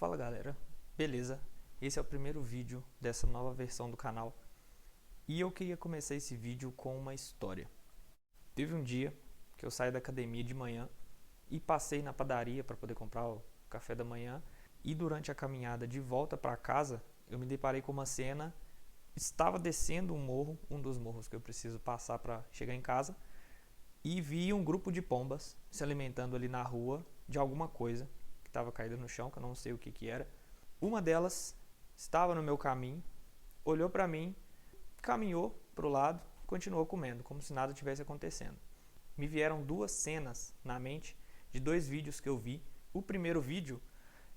Fala galera, beleza? Esse é o primeiro vídeo dessa nova versão do canal e eu queria começar esse vídeo com uma história. Teve um dia que eu saí da academia de manhã e passei na padaria para poder comprar o café da manhã e durante a caminhada de volta para casa eu me deparei com uma cena. Estava descendo um morro, um dos morros que eu preciso passar para chegar em casa, e vi um grupo de pombas se alimentando ali na rua de alguma coisa que estava caída no chão, que eu não sei o que era. Uma delas estava no meu caminho, olhou para mim, caminhou para o lado e continuou comendo, como se nada tivesse acontecendo. Me vieram duas cenas na mente de dois vídeos que eu vi. O primeiro vídeo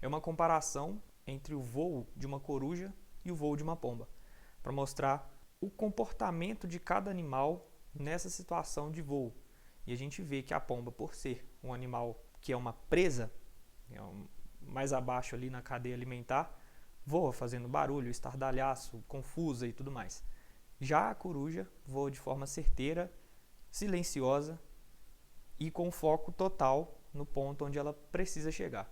é uma comparação entre o voo de uma coruja e o voo de uma pomba, para mostrar o comportamento de cada animal nessa situação de voo. E a gente vê que a pomba, por ser um animal que é uma presa, mais abaixo ali na cadeia alimentar, voa fazendo barulho, estardalhaço, confusa e tudo mais. Já a coruja voa de forma certeira, silenciosa e com foco total no ponto onde ela precisa chegar.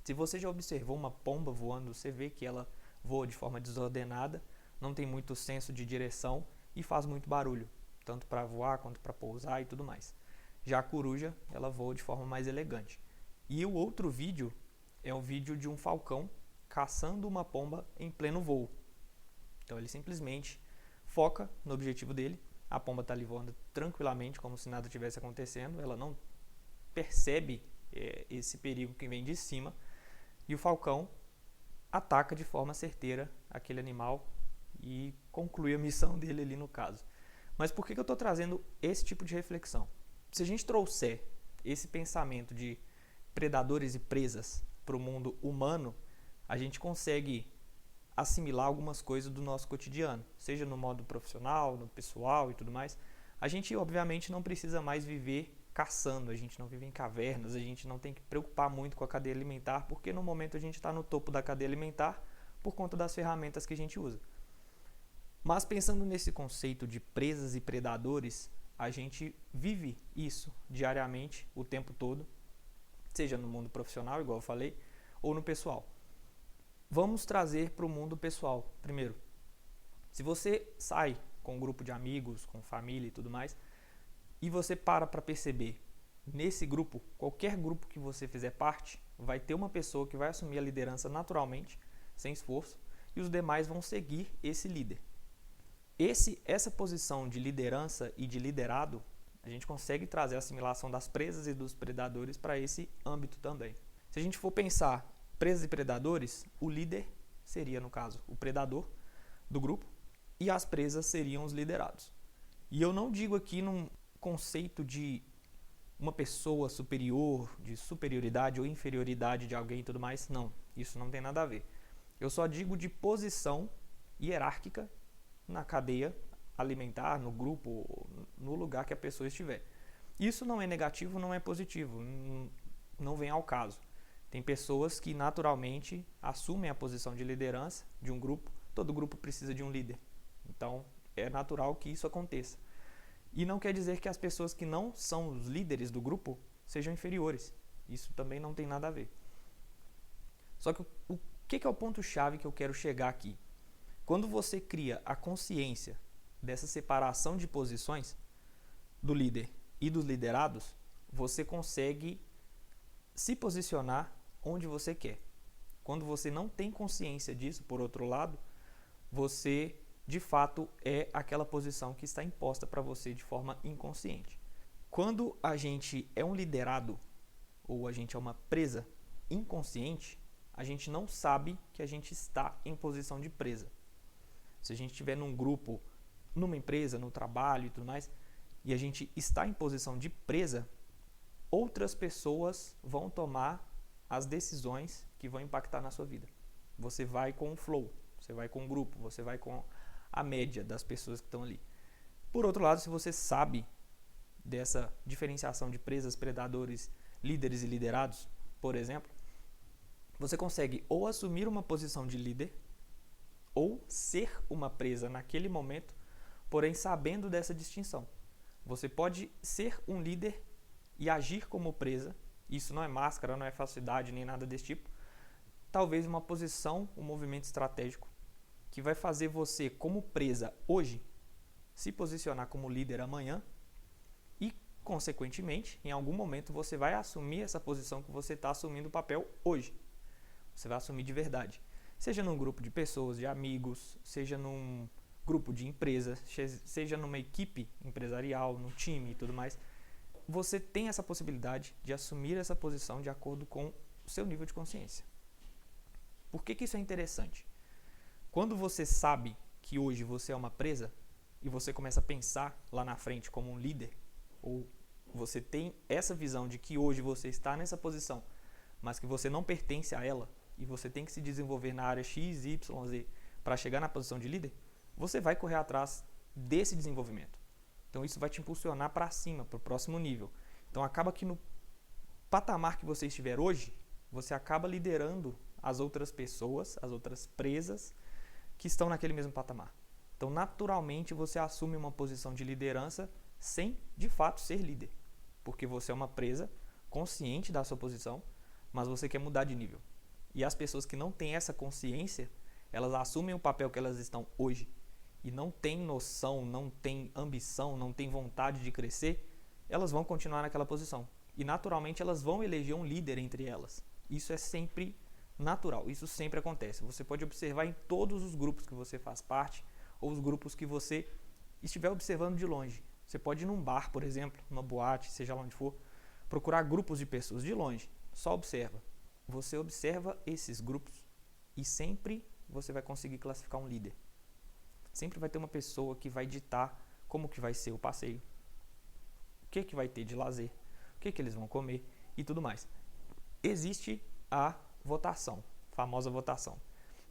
Se você já observou uma pomba voando, você vê que ela voa de forma desordenada, não tem muito senso de direção e faz muito barulho, tanto para voar quanto para pousar e tudo mais. Já a coruja, ela voa de forma mais elegante. E o outro vídeo é um vídeo de um falcão caçando uma pomba em pleno voo. Então ele simplesmente foca no objetivo dele, a pomba está ali voando tranquilamente, como se nada tivesse acontecendo, ela não percebe esse perigo que vem de cima, e o falcão ataca de forma certeira aquele animal e conclui a missão dele ali no caso. Mas por que eu estou trazendo esse tipo de reflexão? Se a gente trouxer esse pensamento de predadores e presas para o mundo humano, a gente consegue assimilar algumas coisas do nosso cotidiano, seja no modo profissional, no pessoal e tudo mais. A gente obviamente não precisa mais viver caçando, a gente não vive em cavernas, a gente não tem que preocupar muito com a cadeia alimentar, porque no momento a gente está no topo da cadeia alimentar por conta das ferramentas que a gente usa. Mas pensando nesse conceito de presas e predadores, a gente vive isso diariamente, o tempo todo, seja no mundo profissional, igual eu falei, ou no pessoal. Vamos trazer para o mundo pessoal primeiro. Se você sai com um grupo de amigos, com família e tudo mais, e você para perceber, nesse grupo, qualquer grupo que você fizer parte, vai ter uma pessoa que vai assumir a liderança naturalmente, sem esforço, e os demais vão seguir esse líder. Essa posição de liderança e de liderado, a gente consegue trazer a assimilação das presas e dos predadores para esse âmbito também. Se a gente for pensar presas e predadores, o líder seria, no caso, o predador do grupo e as presas seriam os liderados. E eu não digo aqui num conceito de uma pessoa superior, de superioridade ou inferioridade de alguém e tudo mais, não, isso não tem nada a ver. Eu só digo de posição hierárquica na cadeia alimentar, no grupo, no lugar que a pessoa estiver. Isso não é negativo, não é positivo, não vem ao caso. Tem pessoas que naturalmente assumem a posição de liderança de um grupo, todo grupo precisa de um líder. Então é natural que isso aconteça. E não quer dizer que as pessoas que não são os líderes do grupo sejam inferiores. Isso também não tem nada a ver. Só que o que é o ponto-chave que eu quero chegar aqui? Quando você cria a consciência dessa separação de posições do líder e dos liderados, você consegue se posicionar onde você quer. Quando você não tem consciência disso, por outro lado, você de fato é aquela posição que está imposta para você de forma inconsciente. Quando a gente é um liderado ou a gente é uma presa inconsciente, a gente não sabe que a gente está em posição de presa. Se a gente estiver num grupo, numa empresa, no trabalho e tudo mais, e a gente está em posição de presa, outras pessoas vão tomar as decisões que vão impactar na sua vida. Você vai com o flow, você vai com o grupo, você vai com a média das pessoas que estão ali. Por outro lado, se você sabe dessa diferenciação de presas, predadores, líderes e liderados, por exemplo, você consegue ou assumir uma posição de líder ou ser uma presa naquele momento, porém sabendo dessa distinção. Você pode ser um líder e agir como presa, isso não é máscara, não é falsidade nem nada desse tipo, talvez uma posição, um movimento estratégico que vai fazer você, como presa hoje, se posicionar como líder amanhã e, consequentemente, em algum momento você vai assumir essa posição que você está assumindo o papel hoje. Você vai assumir de verdade. Seja num grupo de pessoas, de amigos, seja num grupo de empresa, seja numa equipe empresarial, num time e tudo mais. Você tem essa possibilidade de assumir essa posição de acordo com o seu nível de consciência. Por que isso é interessante? Quando você sabe que hoje você é uma presa e você começa a pensar lá na frente como um líder, ou você tem essa visão de que hoje você está nessa posição, mas que você não pertence a ela e você tem que se desenvolver na área X, Y, Z para chegar na posição de líder, você vai correr atrás desse desenvolvimento. Então isso vai te impulsionar para cima, para o próximo nível. Então acaba que no patamar que você estiver hoje, você acaba liderando as outras pessoas, as outras presas que estão naquele mesmo patamar. Então naturalmente você assume uma posição de liderança sem de fato ser líder, porque você é uma presa consciente da sua posição, mas você quer mudar de nível. E as pessoas que não têm essa consciência, elas assumem o papel que elas estão hoje e não têm noção, não têm ambição, não têm vontade de crescer, elas vão continuar naquela posição. E naturalmente elas vão eleger um líder entre elas. Isso é sempre natural, isso sempre acontece. Você pode observar em todos os grupos que você faz parte ou os grupos que você estiver observando de longe. Você pode ir num bar, por exemplo, numa boate, seja lá onde for, procurar grupos de pessoas de longe. Só observa. Você observa esses grupos e sempre você vai conseguir classificar um líder. Sempre vai ter uma pessoa que vai ditar como que vai ser o passeio, o que vai ter de lazer, o que eles vão comer e tudo mais. Existe a votação, famosa votação.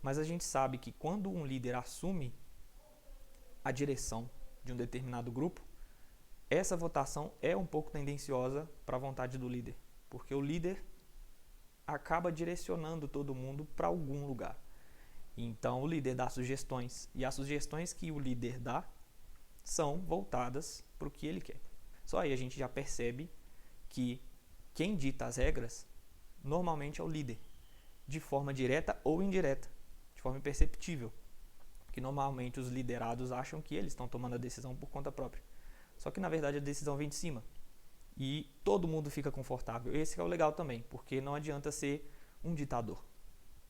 Mas a gente sabe que quando um líder assume a direção de um determinado grupo, essa votação é um pouco tendenciosa para a vontade do líder, porque o líder acaba direcionando todo mundo para algum lugar. Então o líder dá sugestões, e as sugestões que o líder dá são voltadas para o que ele quer. Só aí a gente já percebe que quem dita as regras normalmente é o líder, de forma direta ou indireta, de forma imperceptível, que normalmente os liderados acham que eles estão tomando a decisão por conta própria. Só que na verdade a decisão vem de cima e todo mundo fica confortável. Esse é o legal também, porque não adianta ser um ditador.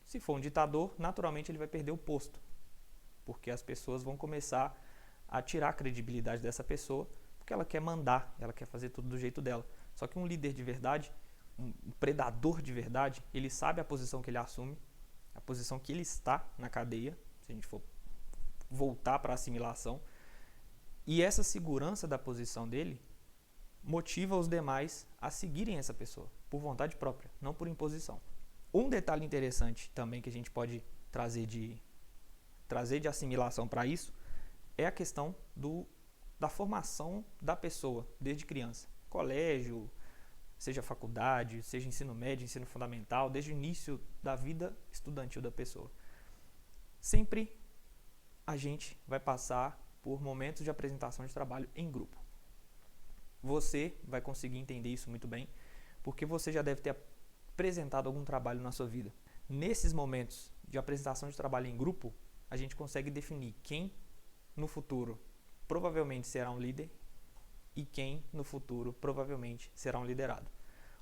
Se for um ditador, naturalmente ele vai perder o posto, porque as pessoas vão começar a tirar a credibilidade dessa pessoa, porque ela quer mandar, ela quer fazer tudo do jeito dela. Só que um líder de verdade, um predador de verdade, ele sabe a posição que ele assume, a posição que ele está na cadeia, se a gente for voltar para a assimilação, e essa segurança da posição dele motiva os demais a seguirem essa pessoa, por vontade própria, não por imposição. Um detalhe interessante também que a gente pode trazer de assimilação para isso é a questão da formação da pessoa desde criança. Colégio, seja faculdade, seja ensino médio, ensino fundamental, desde o início da vida estudantil da pessoa. Sempre a gente vai passar por momentos de apresentação de trabalho em grupo. Você vai conseguir entender isso muito bem, porque você já deve ter apresentado algum trabalho na sua vida. Nesses momentos de apresentação de trabalho em grupo, a gente consegue definir quem no futuro provavelmente será um líder e quem no futuro provavelmente será um liderado.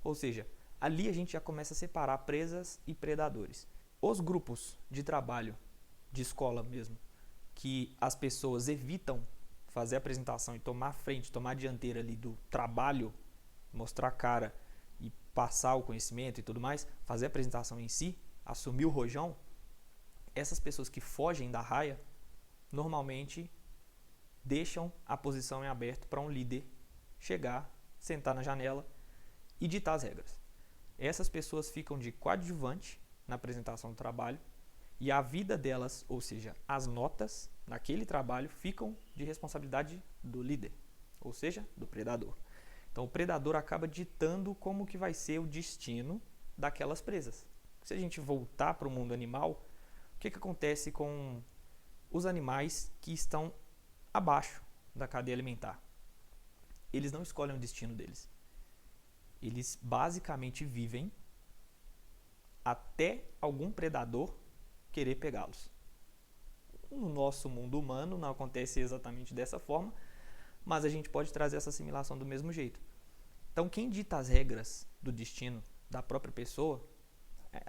Ou seja, ali a gente já começa a separar presas e predadores. Os grupos de trabalho, de escola mesmo, que as pessoas evitam fazer a apresentação e tomar frente, tomar a dianteira ali do trabalho, mostrar a cara e passar o conhecimento e tudo mais, fazer a apresentação em si, assumir o rojão, essas pessoas que fogem da raia, normalmente deixam a posição em aberto para um líder chegar, sentar na janela e ditar as regras. Essas pessoas ficam de coadjuvante na apresentação do trabalho e a vida delas, ou seja, as notas naquele trabalho, ficam de responsabilidade do líder, ou seja, do predador. Então o predador acaba ditando como que vai ser o destino daquelas presas. Se a gente voltar para o mundo animal, o que acontece com os animais que estão abaixo da cadeia alimentar? Eles não escolhem o destino deles. Eles basicamente vivem até algum predador querer pegá-los. No nosso mundo humano não acontece exatamente dessa forma, mas a gente pode trazer essa assimilação do mesmo jeito. Então, quem dita as regras do destino da própria pessoa,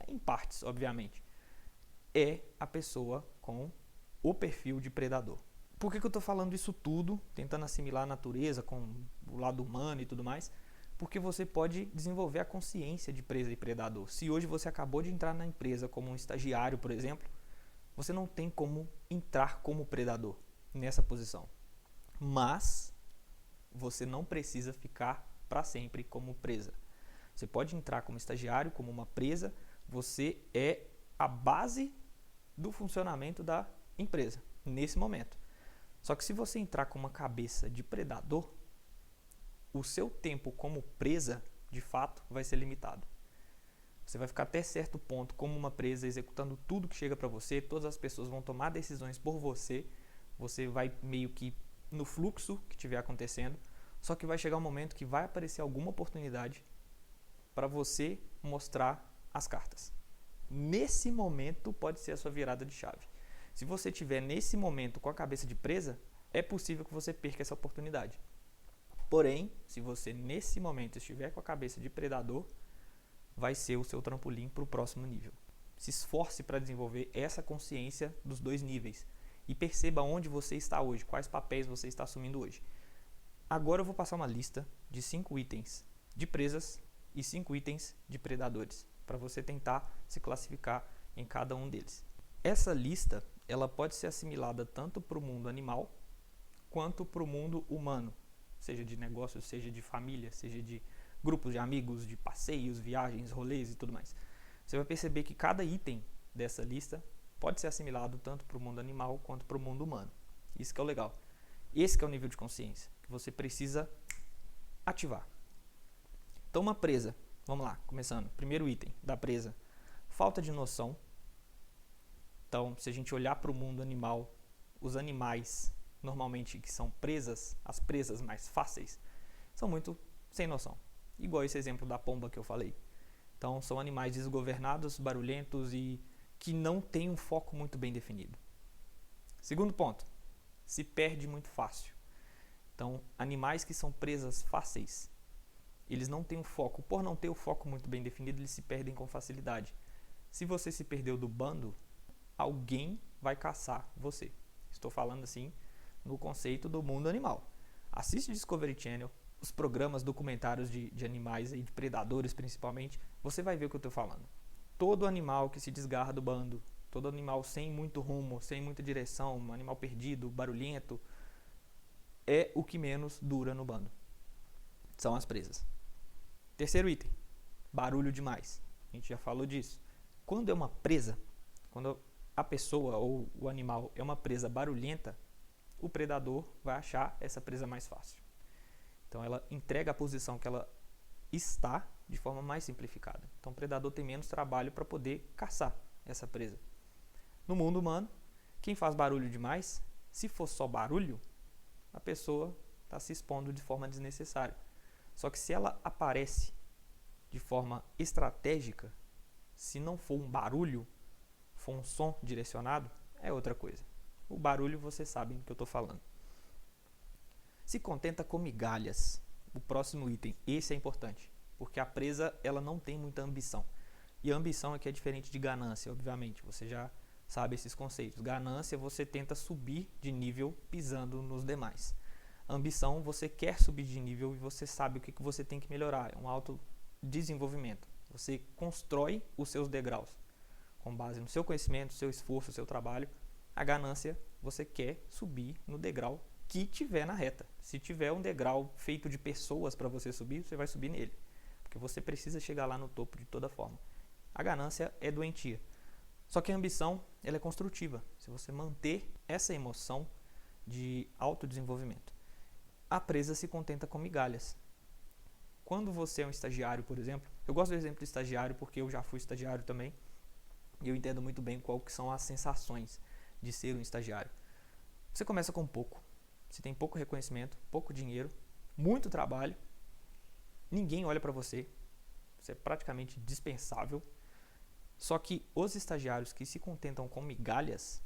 em partes, obviamente, é a pessoa com o perfil de predador. Por que eu estou falando isso tudo, tentando assimilar a natureza com o lado humano e tudo mais? Porque você pode desenvolver a consciência de presa e predador. Se hoje você acabou de entrar na empresa como um estagiário, por exemplo, você não tem como entrar como predador nessa posição. Mas você não precisa ficar para sempre como presa. Você pode entrar como estagiário, como uma presa, você é a base do funcionamento da empresa, nesse momento. Só que se você entrar com uma cabeça de predador, o seu tempo como presa, de fato, vai ser limitado. Você vai ficar até certo ponto como uma presa, executando tudo que chega para você, todas as pessoas vão tomar decisões por você, você vai meio que no fluxo que estiver acontecendo, só que vai chegar um momento que vai aparecer alguma oportunidade para você mostrar as cartas. Nesse momento pode ser a sua virada de chave. Se você estiver nesse momento com a cabeça de presa, é possível que você perca essa oportunidade. Porém, se você nesse momento estiver com a cabeça de predador, vai ser o seu trampolim para o próximo nível. Se esforce para desenvolver essa consciência dos dois níveis e perceba onde você está hoje, quais papéis você está assumindo hoje. Agora eu vou passar uma lista de 5 itens de presas e 5 itens de predadores, para você tentar se classificar em cada um deles. Essa lista ela pode ser assimilada tanto para o mundo animal quanto para o mundo humano, seja de negócios, seja de família, seja de grupos de amigos, de passeios, viagens, rolês e tudo mais. Você vai perceber que cada item dessa lista pode ser assimilado tanto para o mundo animal quanto para o mundo humano. Isso que é o legal. Esse que é o nível de consciência que você precisa ativar. Então, uma presa, vamos lá, começando. Primeiro item da presa, falta de noção. Então, se a gente olhar para o mundo animal, os animais normalmente que são presas, as presas mais fáceis, são muito sem noção. Igual esse exemplo da pomba que eu falei. Então, são animais desgovernados, barulhentos e que não têm um foco muito bem definido. Segundo ponto, se perde muito fácil. Então, animais que são presas fáceis, eles não têm um foco. Por não ter o foco muito bem definido, eles se perdem com facilidade. Se você se perdeu do bando, alguém vai caçar você. Estou falando assim no conceito do mundo animal. Assiste Discovery Channel, os programas documentários de animais e de predadores principalmente, você vai ver o que eu estou falando. Todo animal que se desgarra do bando, todo animal sem muito rumo, sem muita direção, um animal perdido, barulhento, é o que menos dura no bando. São as presas. Terceiro item, barulho demais. A gente já falou disso. Quando é uma presa, quando a pessoa ou o animal é uma presa barulhenta, o predador vai achar essa presa mais fácil. Então ela entrega a posição que ela está de forma mais simplificada. Então o predador tem menos trabalho para poder caçar essa presa. No mundo humano, quem faz barulho demais, se for só barulho, a pessoa está se expondo de forma desnecessária. Só que se ela aparece de forma estratégica, se não for um barulho, for um som direcionado, é outra coisa. O barulho você sabe do que eu estou falando. Se contenta com migalhas. O próximo item, esse é importante, porque a presa ela não tem muita ambição. E a ambição aqui é diferente de ganância, obviamente. Você já sabe esses conceitos. Ganância, você tenta subir de nível pisando nos demais. Ambição, você quer subir de nível e você sabe o que você tem que melhorar. É um autodesenvolvimento. Você constrói os seus degraus com base no seu conhecimento, seu esforço, seu trabalho. A ganância, você quer subir no degrau que tiver na reta. Se tiver um degrau feito de pessoas para você subir, você vai subir nele. Porque você precisa chegar lá no topo de toda forma. A ganância é doentia. Só que a ambição, ela é construtiva. Se você manter essa emoção de autodesenvolvimento. A presa se contenta com migalhas. Quando você é um estagiário, por exemplo, eu gosto do exemplo do estagiário porque eu já fui estagiário também, e eu entendo muito bem qual que são as sensações de ser um estagiário. Você começa com pouco, você tem pouco reconhecimento, pouco dinheiro, muito trabalho, ninguém olha para você, você é praticamente dispensável, Só que os estagiários que se contentam com migalhas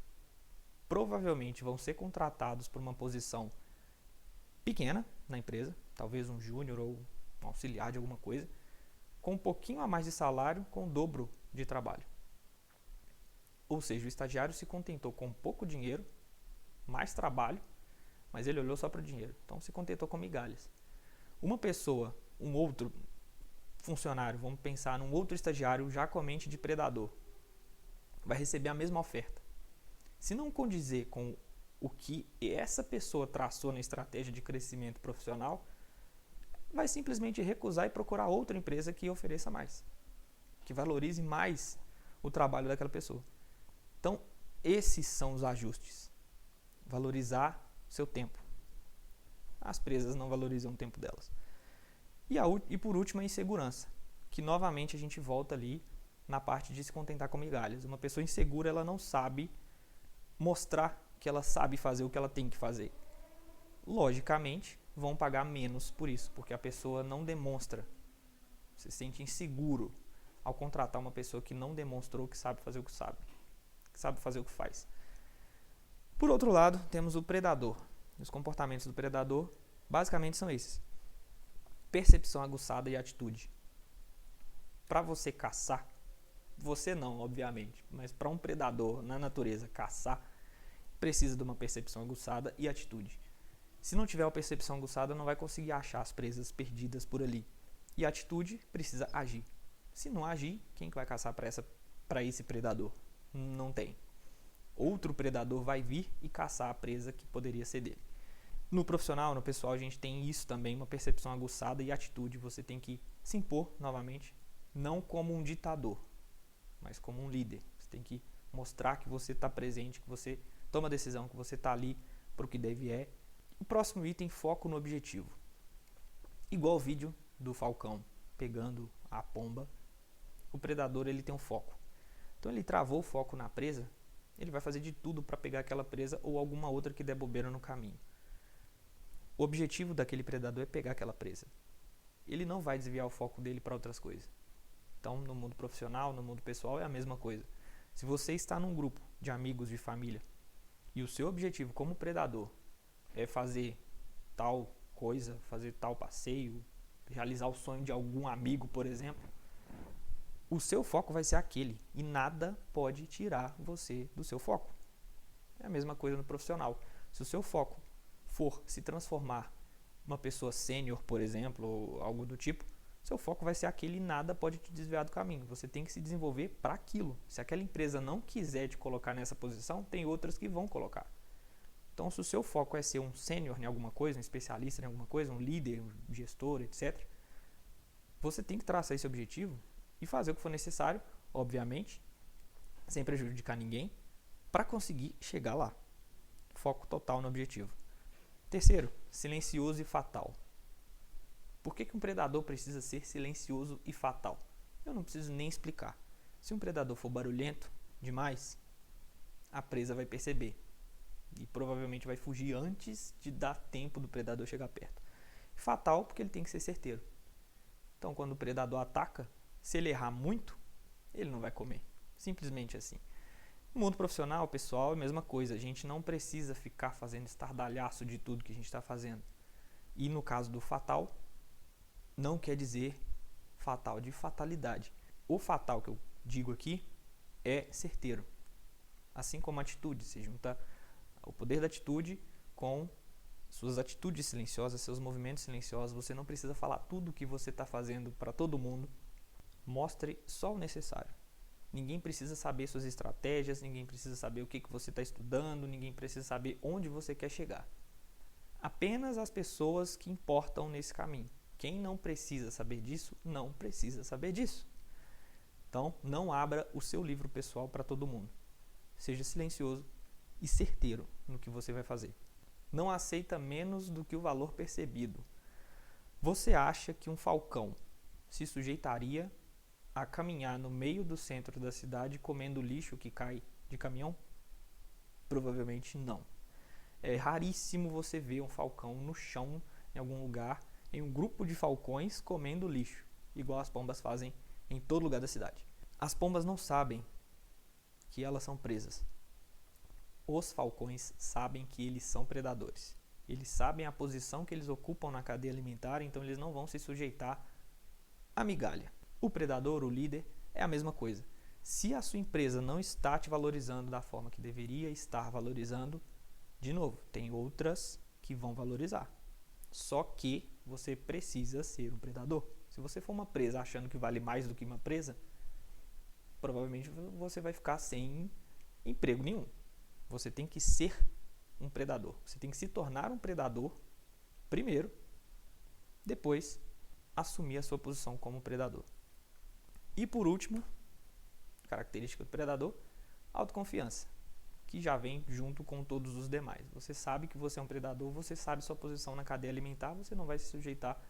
provavelmente vão ser contratados por uma posição pequena na empresa, talvez um júnior ou um auxiliar de alguma coisa, com um pouquinho a mais de salário, com o dobro de trabalho. Ou seja, o estagiário se contentou com pouco dinheiro, mais trabalho, mas ele olhou só para o dinheiro. Então se contentou com migalhas. Uma pessoa, um outro funcionário, vamos pensar num outro estagiário já com a mente de predador, vai receber a mesma oferta. Se não condizer com o que essa pessoa traçou na estratégia de crescimento profissional, vai simplesmente recusar e procurar outra empresa que ofereça mais, que valorize mais o trabalho daquela pessoa. Então, esses são os ajustes. Valorizar seu tempo. As empresas não valorizam o tempo delas. E por último, a insegurança, que novamente a gente volta ali na parte de se contentar com migalhas. Uma pessoa insegura, ela não sabe mostrar que ela sabe fazer o que ela tem que fazer. Logicamente, vão pagar menos por isso, porque a pessoa não demonstra, se sente inseguro ao contratar uma pessoa que não demonstrou que sabe fazer o que sabe fazer o que faz. Por outro lado, temos o predador. Os comportamentos do predador basicamente são esses: percepção aguçada e atitude. Para você caçar, você não, obviamente, mas para um predador na natureza caçar, precisa de uma percepção aguçada e atitude. Se não tiver uma percepção aguçada, não vai conseguir achar as presas perdidas por ali. E a atitude precisa agir. Se não agir, quem que vai caçar para esse predador? Não tem. Outro predador vai vir e caçar a presa que poderia ser dele. No profissional, no pessoal, a gente tem isso também, uma percepção aguçada e atitude. Você tem que se impor novamente, não como um ditador, mas como um líder. Você tem que mostrar que você está presente, que você toma decisão, que você está ali para o que deve é. O próximo item, foco no objetivo. Igual o vídeo do falcão pegando a pomba, o predador ele tem um foco. Então ele travou o foco na presa, ele vai fazer de tudo para pegar aquela presa ou alguma outra que der bobeira no caminho. O objetivo daquele predador é pegar aquela presa. Ele não vai desviar o foco dele para outras coisas. Então, no mundo profissional, no mundo pessoal, é a mesma coisa. Se você está num grupo de amigos, de família, e o seu objetivo como predador é fazer tal coisa, fazer tal passeio, realizar o sonho de algum amigo, por exemplo, o seu foco vai ser aquele e nada pode tirar você do seu foco. É a mesma coisa no profissional. Se o seu foco for se transformar uma pessoa sênior, por exemplo, ou algo do tipo, seu foco vai ser aquele e nada pode te desviar do caminho. Você tem que se desenvolver para aquilo. Se aquela empresa não quiser te colocar nessa posição, tem outras que vão colocar. Então, se o seu foco é ser um sênior em alguma coisa, um especialista em alguma coisa, um líder, um gestor, etc., você tem que traçar esse objetivo e fazer o que for necessário, obviamente, sem prejudicar ninguém, para conseguir chegar lá. Foco total no objetivo. Terceiro, silencioso e fatal. Por que um predador precisa ser silencioso e fatal? Eu não preciso nem explicar. Se um predador for barulhento demais, a presa vai perceber e provavelmente vai fugir antes de dar tempo do predador chegar perto. Fatal porque ele tem que ser certeiro. Então, quando o predador ataca, se ele errar muito, ele não vai comer. Simplesmente assim. No mundo profissional, pessoal, é a mesma coisa. A gente não precisa ficar fazendo estardalhaço de tudo que a gente está fazendo. E no caso do fatal, não quer dizer fatal de fatalidade. O fatal que eu digo aqui é certeiro. Assim como a atitude, se junta o poder da atitude com suas atitudes silenciosas, seus movimentos silenciosos. Você não precisa falar tudo o que você está fazendo para todo mundo. Mostre só o necessário. Ninguém precisa saber suas estratégias, ninguém precisa saber o que você está estudando, ninguém precisa saber onde você quer chegar. Apenas as pessoas que importam nesse caminho. Quem não precisa saber disso, não precisa saber disso. Então, não abra o seu livro pessoal para todo mundo. Seja silencioso e certeiro no que você vai fazer. Não aceita menos do que o valor percebido. Você acha que um falcão se sujeitaria a caminhar no meio do centro da cidade comendo lixo que cai de caminhão? Provavelmente não. É raríssimo você ver um falcão no chão, em algum lugar, em um grupo de falcões comendo lixo, igual as pombas fazem em todo lugar da cidade. As pombas não sabem que elas são presas. Os falcões sabem que eles são predadores. Eles sabem a posição que eles ocupam na cadeia alimentar, então eles não vão se sujeitar à migalha. O predador, o líder, é a mesma coisa. Se a sua empresa não está te valorizando da forma que deveria estar valorizando, de novo, tem outras que vão valorizar. Só que você precisa ser um predador. Se você for uma presa achando que vale mais do que uma presa, provavelmente você vai ficar sem emprego nenhum. Você tem que ser um predador. Você tem que se tornar um predador primeiro, depois assumir a sua posição como predador. E por último, característica do predador, autoconfiança, que já vem junto com todos os demais. Você sabe que você é um predador, você sabe sua posição na cadeia alimentar, você não vai se sujeitar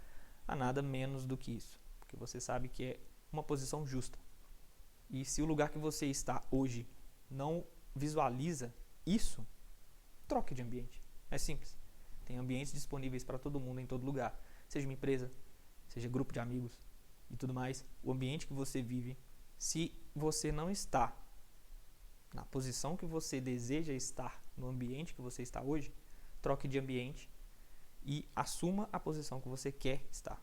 a nada menos do que isso, porque você sabe que é uma posição justa. E se o lugar que você está hoje não visualiza isso, troque de ambiente. É simples. Tem ambientes disponíveis para todo mundo em todo lugar. Seja uma empresa, seja grupo de amigos e tudo mais. O ambiente que você vive, se você não está na posição que você deseja estar, no ambiente que você está hoje, troque de ambiente e assuma a posição que você quer estar.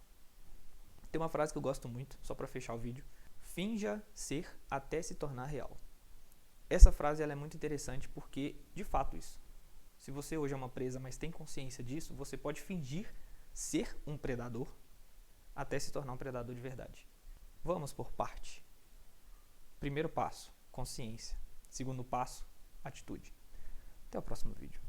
Tem uma frase que eu gosto muito, só para fechar o vídeo. Finja ser até se tornar real. Essa frase ela é muito interessante porque, de fato, isso. Se você hoje é uma presa, mas tem consciência disso, você pode fingir ser um predador até se tornar um predador de verdade. Vamos por parte. Primeiro passo, consciência. Segundo passo, atitude. Até o próximo vídeo.